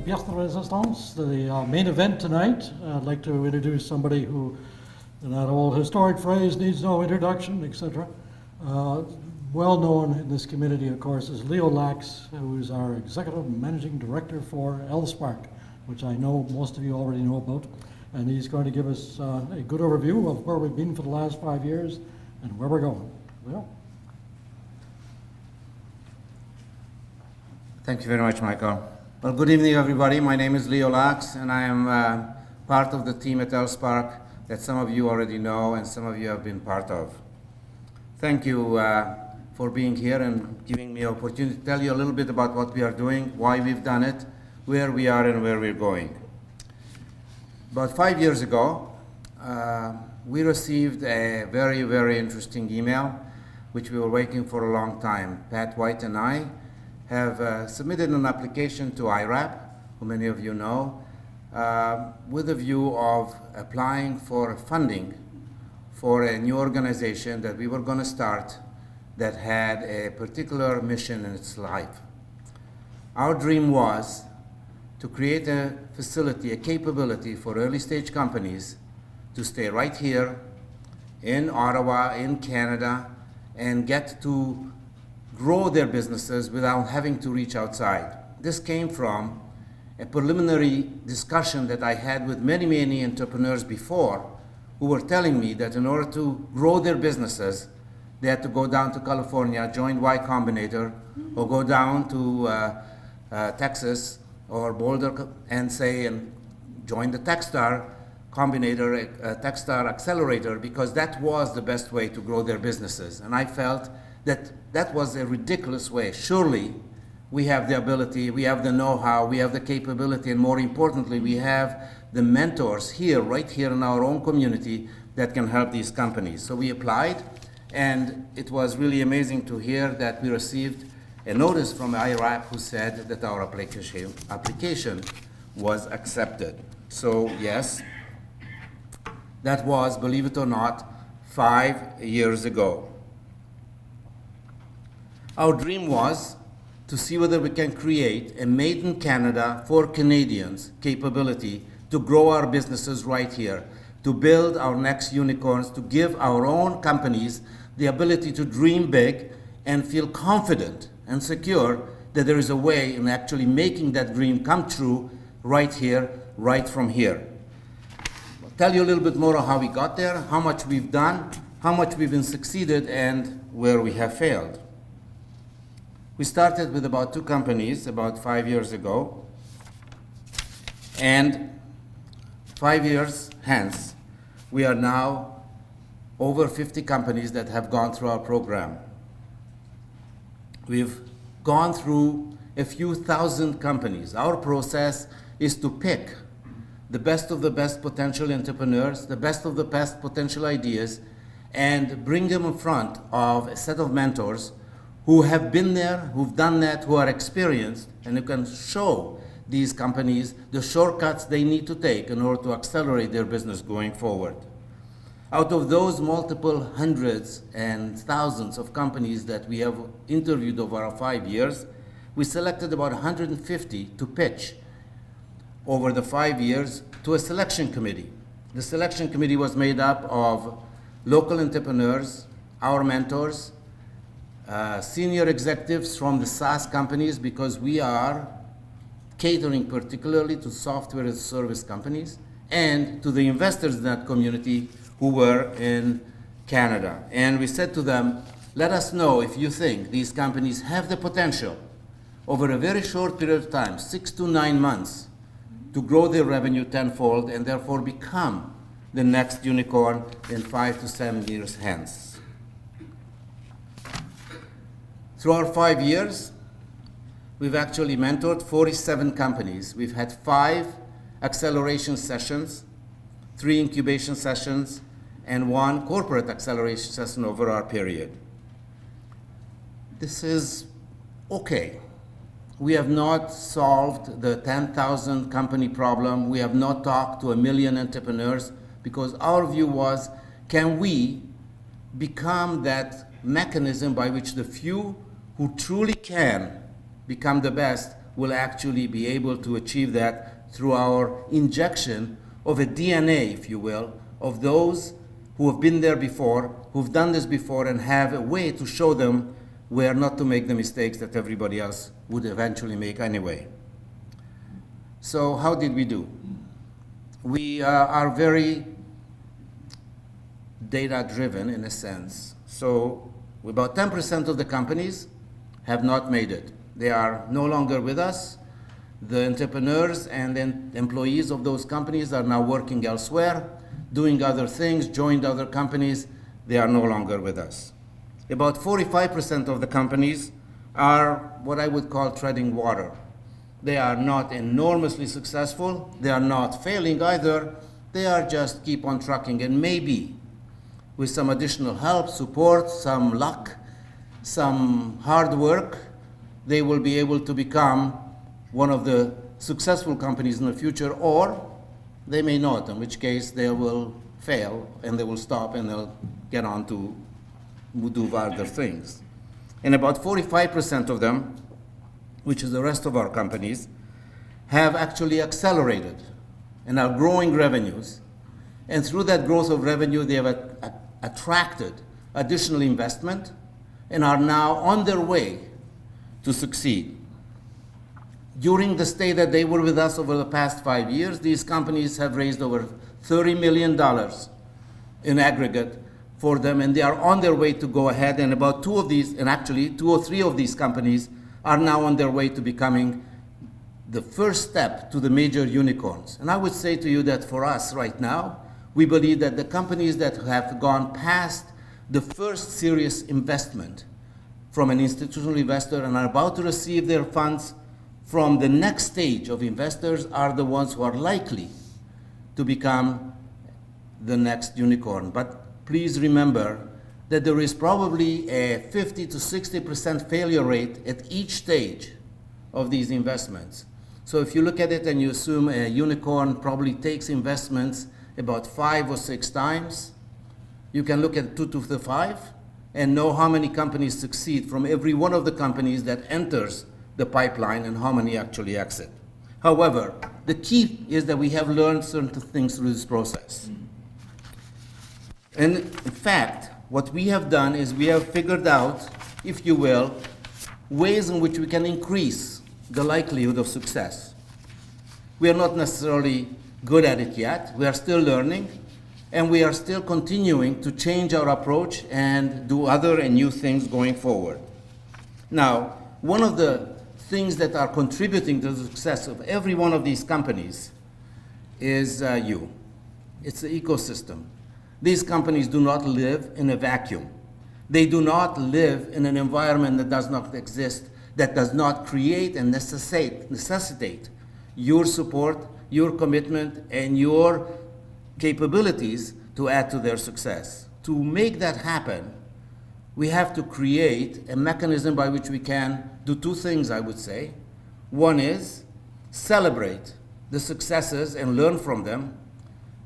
pièce de résistance, the main event tonight. I'd like to introduce somebody who, that old historic phrase, needs no introduction, etc. Well known in this community, of course, is Leo Lax, who is our Executive Managing Director for LSpark, which I know most of you already know about. And he's going to give us a good overview of where we've been for the last 5 years and where we're going. Leo? Thank you very much, Michael. Well, good evening, everybody. My name is Leo Lax, and I am part of the team at LSpark that some of you already know and some of you have been part of. Thank you for being here and giving me an opportunity to tell you a little bit about what we are doing, why we've done it, where we are, and where we're going. About 5 years ago, we received a very, very interesting email, which we were waiting for a long time. Pat White and I have submitted an application to IRAP, who many of you know, with a view of applying for funding for a new organization that we were going to start that had a particular mission in its life. Our dream was to create a facility, a capability for early stage companies to stay right here in Ottawa, in Canada, and get to grow their businesses without having to reach outside. This came from a preliminary discussion that I had with many, many entrepreneurs before who were telling me that in order to grow their businesses, they had to go down to California, join Y Combinator, or go down to Texas or Boulder and join the Techstar Combinator, Techstar Accelerator, because that was the best way to grow their businesses. And I felt that that was a ridiculous way. Surely we have the ability, we have the know-how, we have the capability, and more importantly, we have the mentors here, right here in our own community that can help these companies. So we applied, and it was really amazing to hear that we received a notice from IRAP who said that our application was accepted. So yes, that was, believe it or not, 5 years ago. Our dream was to see whether we can create a made in Canada for Canadians capability to grow our businesses right here, to build our next unicorns, to give our own companies the ability to dream big and feel confident and secure that there is a way in actually making that dream come true right here, right from here. I'll tell you a little bit more of how we got there, how much we've done, how much we've been succeeded, and where we have failed. We started with about 2 companies about 5 years ago, and 5 years hence, we are now over 50 companies that have gone through our program. We've gone through a few thousand companies. Our process is to pick the best of the best potential entrepreneurs, the best of the best potential ideas, and bring them in front of a set of mentors who have been there, who've done that, who are experienced, and who can show these companies the shortcuts they need to take in order to accelerate their business going forward. Out of those multiple hundreds and thousands of companies that we have interviewed over our 5 years, we selected about 150 to pitch over the 5 years to a selection committee. The selection committee was made up of local entrepreneurs, our mentors, senior executives from the SaaS companies, because we are catering particularly to software as a service companies, and to the investors in that community who were in Canada. And we said to them, let us know if you think these companies have the potential over a very short period of time, 6 to 9 months, to grow their revenue tenfold and therefore become the next unicorn in 5 to 7 years hence. Through our 5 years, we've actually mentored 47 companies. We've had 5 acceleration sessions, 3 incubation sessions, and 1 corporate acceleration session over our period. This is okay. We have not solved the 10,000 company problem. We have not talked to 1 million entrepreneurs, because our view was, can we become that mechanism by which the few who truly can become the best will actually be able to achieve that through our injection of a DNA, if you will, of those who have been there before, who've done this before, and have a way to show them where not to make the mistakes that everybody else would eventually make anyway. So how did we do? We are very data-driven in a sense. So about 10% of the companies have not made it. They are no longer with us. The entrepreneurs and then employees of those companies are now working elsewhere, doing other things, joined other companies. They are no longer with us. About 45% of the companies are what I would call treading water. They are not enormously successful. They are not failing either. They are just keep on trucking, and maybe with some additional help, support, some luck, some hard work, they will be able to become one of the successful companies in the future, or they may not, in which case they will fail and they will stop and they'll get on to do other things. And about 45% of them, which is the rest of our companies, have actually accelerated and are growing revenues. And through that growth of revenue, they have attracted additional investment and are now on their way to succeed. During the stay that they were with us over the past 5 years, these companies have raised over $30 million in aggregate for them, and they are on their way to go ahead. And about two of these, and actually 2 or 3 of these companies are now on their way to becoming the first step to the major unicorns. And I would say to you that for us right now, we believe that the companies that have gone past the first serious investment from an institutional investor and are about to receive their funds from the next stage of investors are the ones who are likely to become the next unicorn. But please remember that there is probably a 50 to 60% failure rate at each stage of these investments. So if you look at it and you assume a unicorn probably takes investments about 5 or 6 times, you can look at 2 to the 5 and know how many companies succeed from every one of the companies that enters the pipeline and how many actually exit. However, the key is that we have learned certain things through this process. And in fact, what we have done is we have figured out, if you will, ways in which we can increase the likelihood of success. We are not necessarily good at it yet. We are still learning, and we are still continuing to change our approach and do other and new things going forward. Now, one of the things that are contributing to the success of every one of these companies is you. It's the ecosystem. These companies do not live in a vacuum. They do not live in an environment that does not exist, that does not create and necessitate your support, your commitment, and your capabilities to add to their success. To make that happen, we have to create a mechanism by which we can do 2 things, I would say. One is celebrate the successes and learn from them,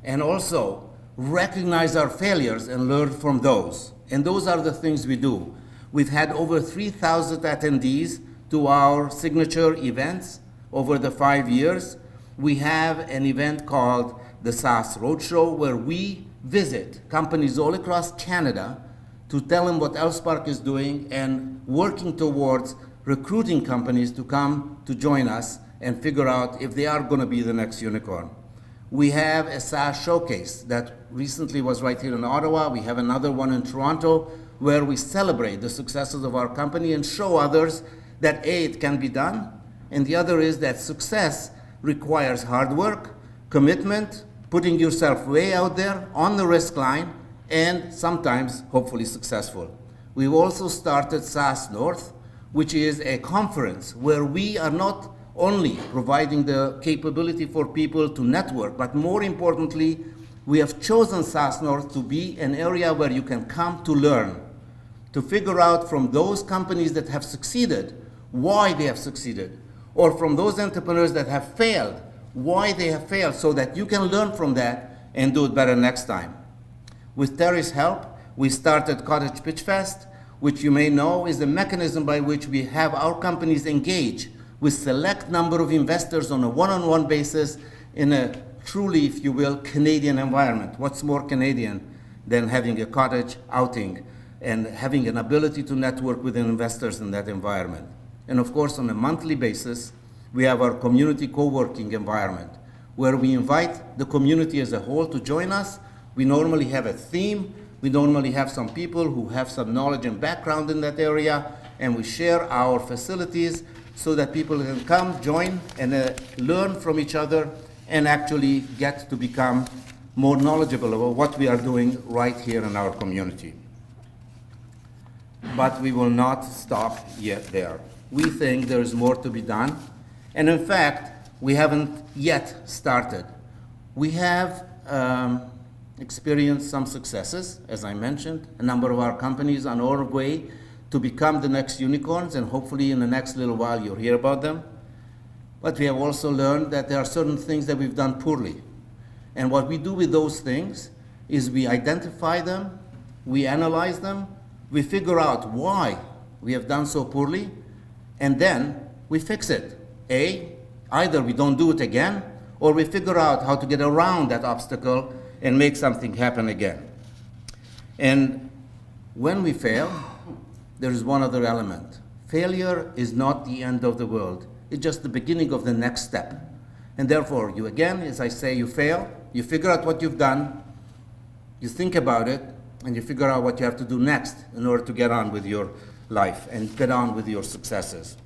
and also recognize our failures and learn from those. And those are the things we do. We've had over 3,000 attendees to our signature events over the 5 years. We have an event called the SaaS Roadshow, where we visit companies all across Canada to tell them what LSpark is doing and working towards recruiting companies to come to join us and figure out if they are going to be the next unicorn. We have a SaaS showcase that recently was right here in Ottawa. We have another one in Toronto where we celebrate the successes of our company and show others that A, it can be done, and the other is that success requires hard work, commitment, putting yourself way out there on the risk line, and sometimes hopefully successful. We've also started SaaS North, which is a conference where we are not only providing the capability for people to network, but more importantly, we have chosen SaaS North to be an area where you can come to learn, to figure out from those companies that have succeeded, why they have succeeded, or from those entrepreneurs that have failed, why they have failed, so that you can learn from that and do it better next time. With Terry's help, we started Cottage Pitch Fest, which you may know is a mechanism by which we have our companies engage with select number of investors on a one-on-one basis in a truly, if you will, Canadian environment. What's more Canadian than having a cottage outing and having an ability to network with investors in that environment? And of course, on a monthly basis, we have our community co-working environment, where we invite the community as a whole to join us. We normally have a theme. We normally have some people who have some knowledge and background in that area, and we share our facilities so that people can come, join, and learn from each other and actually get to become more knowledgeable about what we are doing right here in our community. But we will not stop yet there. We think there is more to be done. And in fact, we haven't yet started. We have experienced some successes, as I mentioned. A number of our companies are on our way to become the next unicorns, and hopefully in the next little while you'll hear about them. But we have also learned that there are certain things that we've done poorly. And what we do with those things is we identify them, we analyze them, we figure out why we have done so poorly, and then we fix it. Either we don't do it again, or we figure out how to get around that obstacle and make something happen again. And when we fail, there is one other element. Failure is not the end of the world. It's just the beginning of the next step. And therefore, you again, as I say, you fail, you figure out what you've done, you think about it, and you figure out what you have to do next in order to get on with your life and get on with your successes.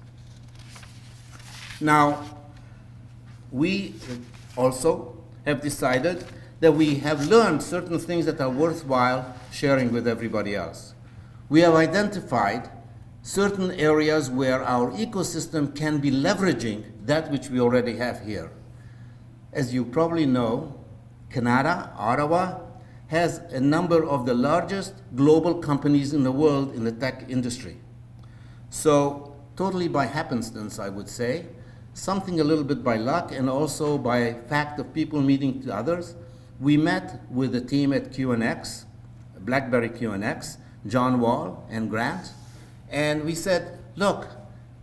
Now, we also have decided that we have learned certain things that are worthwhile sharing with everybody else. We have identified certain areas where our ecosystem can be leveraging that which we already have here. As you probably know, Canada, Ottawa, has a number of the largest global companies in the world in the tech industry. So, totally by happenstance, I would say, something a little bit by luck and also by fact of people meeting others, we met with the team at QNX, BlackBerry QNX, John Wall and Grant, and we said, look,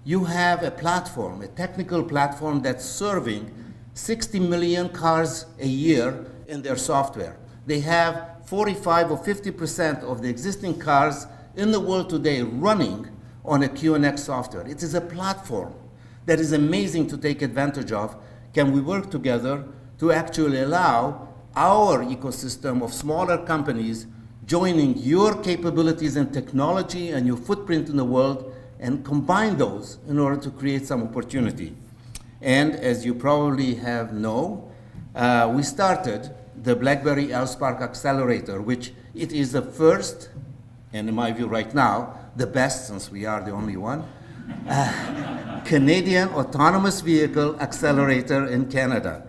you have a platform, a technical platform that's serving 60 million cars a year in their software. They have 45 or 50% of the existing cars in the world today running on a QNX software. It is a platform that is amazing to take advantage of. Can we work together to actually allow our ecosystem of smaller companies joining your capabilities and technology and your footprint in the world and combine those in order to create some opportunity? And as you probably we started the BlackBerry LSpark Accelerator, which it is the first, and in my view right now, the best, since we are the only one, Canadian autonomous vehicle accelerator in Canada.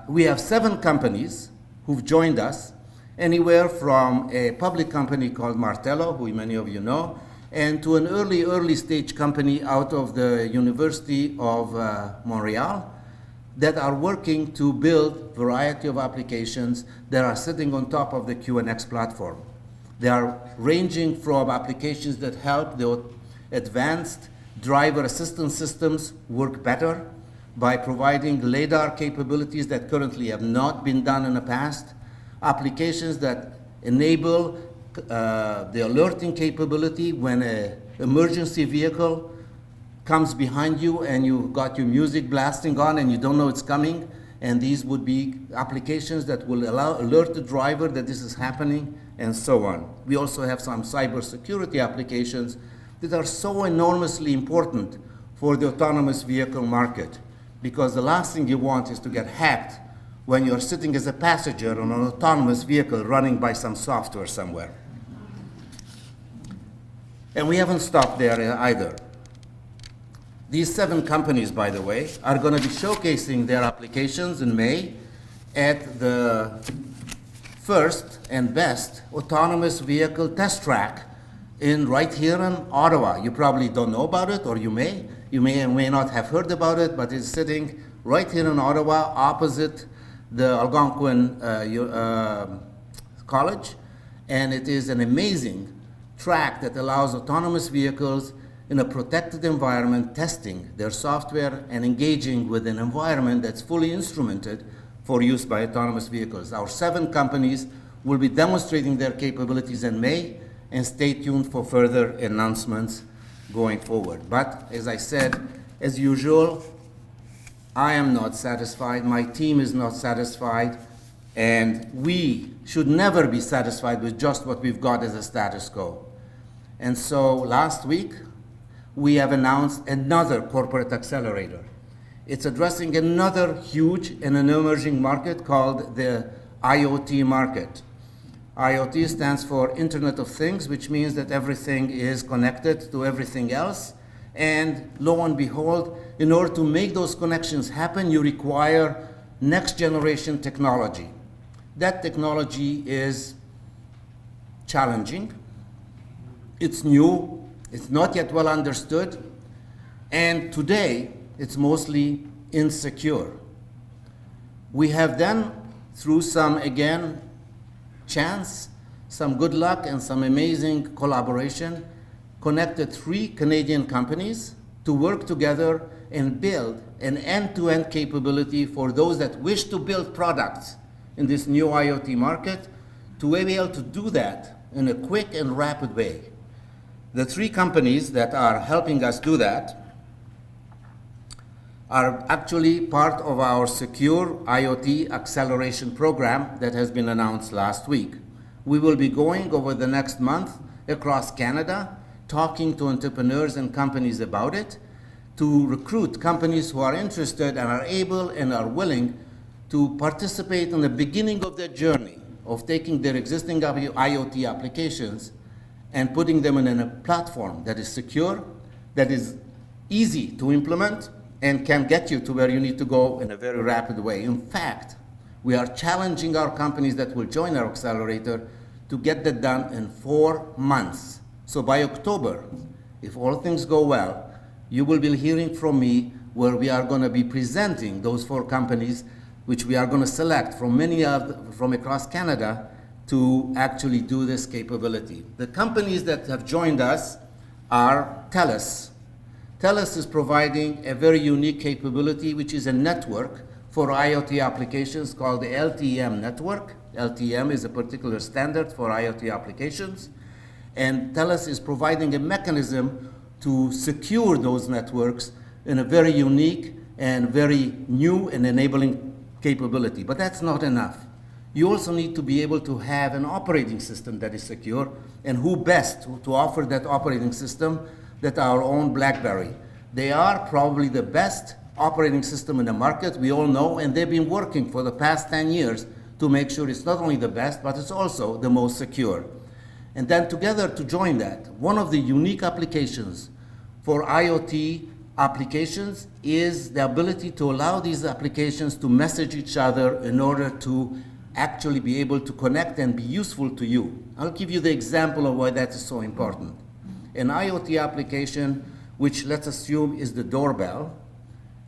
We have 7 companies who've joined us, anywhere from a public company called Martello, who many of you know, and to an early stage company out of the University of Montreal that are working to build a variety of applications that are sitting on top of the QNX platform. They are ranging from applications that help the advanced driver assistance systems work better by providing LiDAR capabilities that currently have not been done in the past, applications that enable the alerting capability when an emergency vehicle comes behind you and you've got your music blasting on and you don't know it's coming, and these would be applications that will alert the driver that this is happening, and so on. We also have some cybersecurity applications that are so enormously important for the autonomous vehicle market, because the last thing you want is to get hacked when you're sitting as a passenger on an autonomous vehicle running by some software somewhere. And we haven't stopped there either. These 7 companies, by the way, are going to be showcasing their applications in May at the first and best autonomous vehicle test track right here in Ottawa. You probably don't know about it, or you may or may not have heard about it, but it's sitting right here in Ottawa opposite the Algonquin College, and it is an amazing track that allows autonomous vehicles in a protected environment, testing their software and engaging with an environment that's fully instrumented for use by autonomous vehicles. Our 7 companies will be demonstrating their capabilities in May, and stay tuned for further announcements going forward. But as I said, as usual, I am not satisfied, my team is not satisfied, and we should never be satisfied with just what we've got as a status quo. And so last week, we have announced another corporate accelerator. It's addressing another huge and an emerging market called the IoT market. IoT stands for Internet of Things, which means that everything is connected to everything else. And lo and behold, in order to make those connections happen, you require next generation technology. That technology is challenging. It's new. It's not yet well understood. And today, it's mostly insecure. We have then, through some, again, chance, some good luck, and some amazing collaboration, connected 3 Canadian companies to work together and build an end-to-end capability for those that wish to build products in this new IoT market, to be able to do that in a quick and rapid way. The 3 companies that are helping us do that are actually part of our secure IoT acceleration program that has been announced last week. We will be going over the next month across Canada, talking to entrepreneurs and companies about it, to recruit companies who are interested and are able and are willing to participate in the beginning of their journey of taking their existing IoT applications and putting them in a platform that is secure, that is easy to implement, and can get you to where you need to go in a very rapid way. In fact, we are challenging our companies that will join our accelerator to get that done in 4 months. So by October, if all things go well, you will be hearing from me where we are going to be presenting those 4 companies, which we are going to select from from across Canada to actually do this capability. The companies that have joined us are TELUS. TELUS is providing a very unique capability, which is a network for IoT applications called the LTM network. LTM is a particular standard for IoT applications. And TELUS is providing a mechanism to secure those networks in a very unique and very new and enabling capability. But that's not enough. You also need to be able to have an operating system that is secure, and who best to offer that operating system than our own BlackBerry. They are probably the best operating system in the market, we all know, and they've been working for the past 10 years to make sure it's not only the best, but it's also the most secure. And then together to join that, one of the unique applications for IoT applications is the ability to allow these applications to message each other in order to actually be able to connect and be useful to you. I'll give you the example of why that is so important. An IoT application, which let's assume is the doorbell,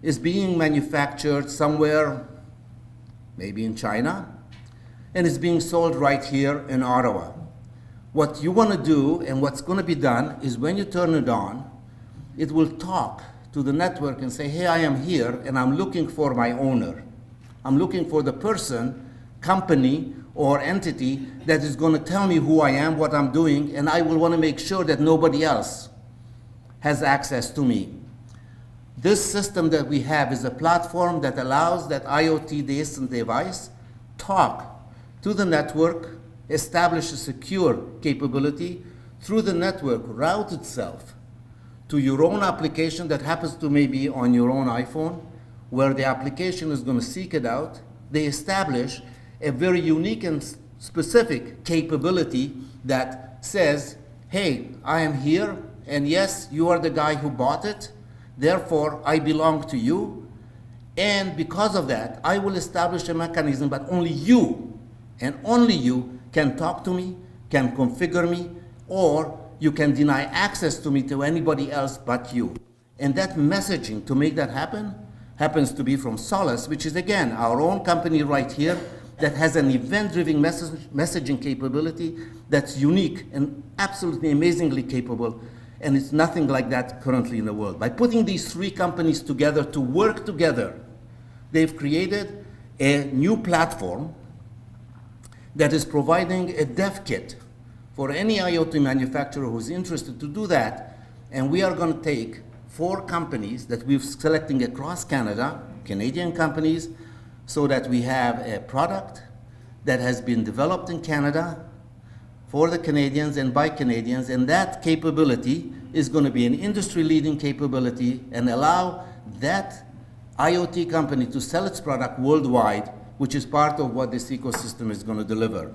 is being manufactured somewhere, maybe in China, and is being sold right here in Ottawa. What you want to do and what's going to be done is when you turn it on, it will talk to the network and say, hey, I am here and I'm looking for my owner. I'm looking for the person, company, or entity that is going to tell me who I am, what I'm doing, and I will want to make sure that nobody else has access to me. This system that we have is a platform that allows that IoT distant device talk to the network, establish a secure capability through the network, route itself to your own application that happens to maybe on your own iPhone, where the application is going to seek it out. They establish a very unique and specific capability that says, hey, I am here, and yes, you are the guy who bought it, therefore I belong to you, and because of that, I will establish a mechanism, but only you, and only you, can talk to me, can configure me, or you can deny access to me to anybody else but you. And that messaging to make that happen happens to be from Solace, which is again our own company right here that has an event-driven messaging capability that's unique and absolutely amazingly capable. and it's nothing like that currently in the world. By putting these three companies together to work together, they've created a new platform that is providing a dev kit for any IoT manufacturer who's interested to do that. And we are going to take 4 companies that we're selecting across Canada, Canadian companies, so that we have a product that has been developed in Canada for the Canadians and by Canadians, and that capability is going to be an industry-leading capability and allow that IoT company to sell its product worldwide, which is part of what this ecosystem is going to deliver.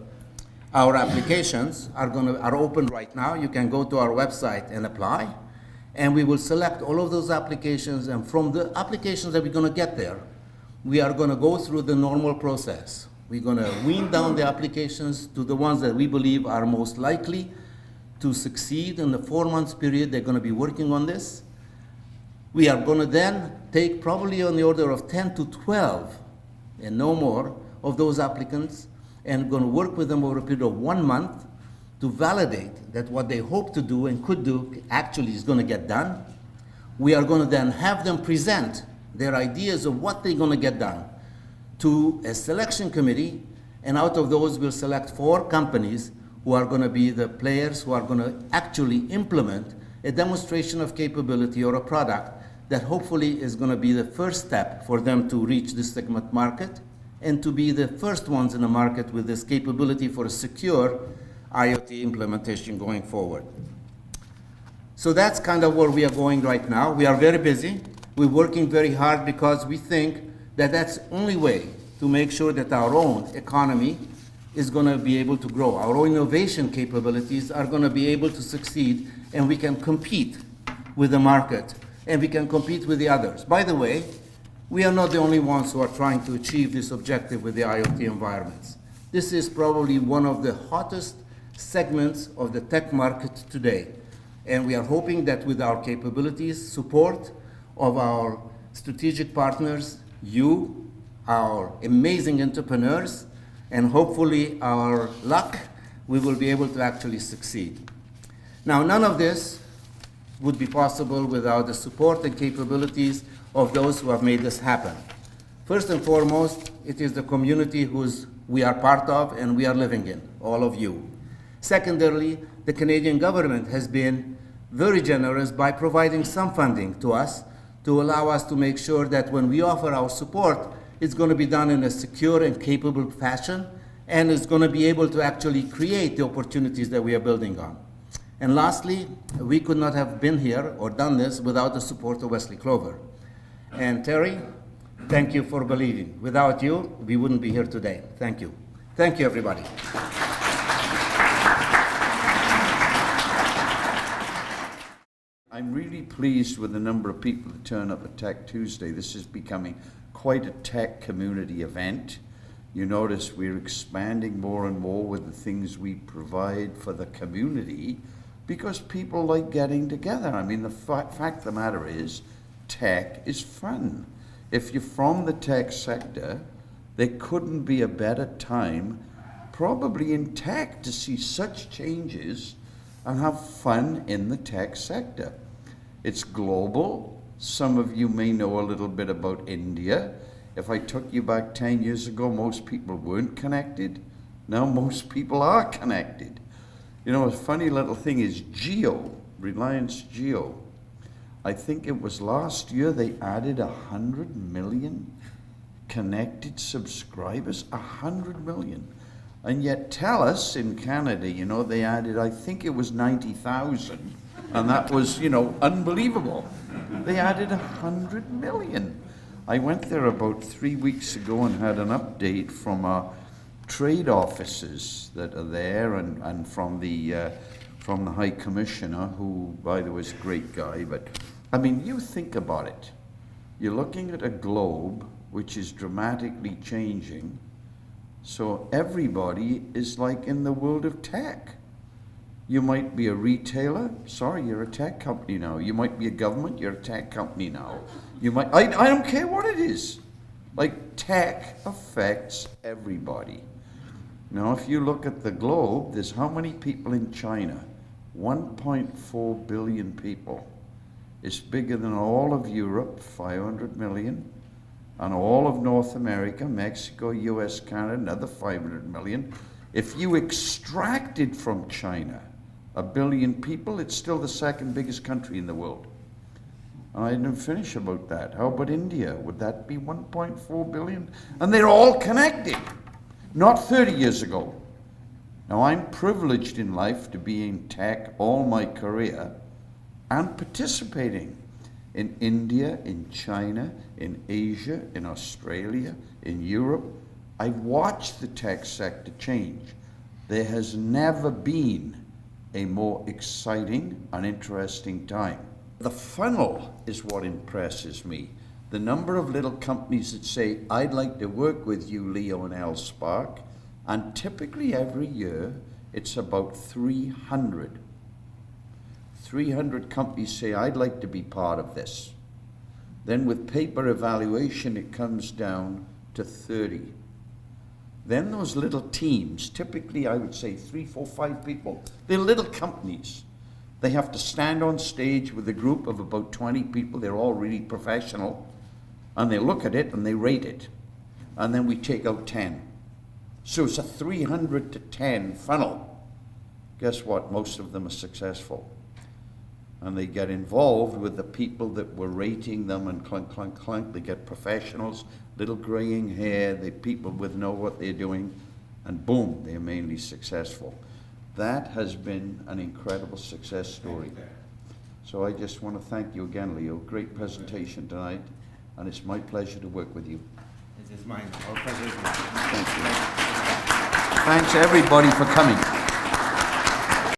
Our applications are open right now. You can go to our website and apply, and we will select all of those applications, and from the applications that we're going to get there, we are going to go through the normal process. We're going to wean down the applications to the ones that we believe are most likely to succeed in the 4 months period they're going to be working on this. We are going to then take probably on the order of 10 to 12 and no more of those applicants, and going to work with them over a period of 1 month to validate that what they hope to do and could do actually is going to get done. We are going to then have them present their ideas of what they're going to get done to a selection committee, and out of those we'll select 4 companies who are going to be the players who are going to actually implement a demonstration of capability or a product that hopefully is going to be the first step for them to reach this segment market and to be the first ones in the market with this capability for a secure IoT implementation going forward. So that's kind of where we are going right now. We are very busy. We're working very hard because we think that that's the only way to make sure that our own economy is going to be able to grow. Our own innovation capabilities are going to be able to succeed, and we can compete with the market, and we can compete with the others. By the way, we are not the only ones who are trying to achieve this objective with the IoT environments. This is probably one of the hottest segments of the tech market today. And we are hoping that with our capabilities, support of our strategic partners, you, our amazing entrepreneurs, and hopefully our luck, we will be able to actually succeed. Now, none of this would be possible without the support and capabilities of those who have made this happen. First and foremost, it is the community we are part of and we are living in, all of you. Secondarily, the Canadian government has been very generous by providing some funding to us to allow us to make sure that when we offer our support, it's going to be done in a secure and capable fashion, and it's going to be able to actually create the opportunities that we are building on. And lastly, we could not have been here or done this without the support of Wesley Clover. And Terry, thank you for believing. Without you, we wouldn't be here today. Thank you. Thank you, everybody. I'm really pleased with the number of people that turn up at Tech Tuesday. This is becoming quite a tech community event. You notice we're expanding more and more with the things we provide for the community because people like getting together. I mean, the fact of the matter is, tech is fun. If you're from the tech sector, there couldn't be a better time probably in tech to see such changes and have fun in the tech sector. It's global. Some of you may know a little bit about India. If I took you back 10 years ago, most people weren't connected. Now most people are connected. You know, a funny little thing is Jio, Reliance Jio. I think it was last year they added 100 million connected subscribers, 100 million. And yet TELUS in Canada, you know, they added, I think it was 90,000. And that was, you know, unbelievable. They added 100 million. I went there about 3 weeks ago and had an update from our trade offices that are there and from the High Commissioner, who, by the way, is a great guy. But, I mean, you think about it. You're looking at a globe which is dramatically changing. So everybody is like in the world of tech. You might be a retailer, sorry, you're a tech company now. You might be a government, you're a tech company now. You might, I don't care what it is. Like, tech affects everybody. Now, if you look at the globe, there's how many people in China? 1.4 billion people. It's bigger than all of Europe, 500 million, and all of North America, Mexico, US, Canada, another 500 million. If you extracted from China 1 billion people, it's still the second biggest country in the world. And I didn't finish about that. How about India? Would that be 1.4 billion? And they're all connected, not 30 years ago. Now, I'm privileged in life to be in tech all my career and participating in India, in China, in Asia, in Australia, in Europe. I've watched the tech sector change. There has never been a more exciting and interesting time. The funnel is what impresses me. The number of little companies that say, I'd like to work with you, Leo and LSpark, and typically every year it's about 300. 300 companies say, I'd like to be part of this. Then with paper evaluation, it comes down to 30. Then those little teams, typically I would say 3, 4, 5 people, they're little companies. They have to stand on stage with a group of about 20 people, they're all really professional, and they look at it and they rate it. And then we take out 10. So it's a 300 to 10 funnel. Guess what? Most of them are successful. And they get involved with the people that were rating them, and clunk, clunk, clunk. They get professionals, little graying hair, the people with know what they're doing, and boom, they're mainly successful. That has been an incredible success story. So I just want to thank you again, Leo. Great presentation tonight, and it's my pleasure to work with you. It is mine. Our pleasure is mine. Thank you. Thanks everybody for coming.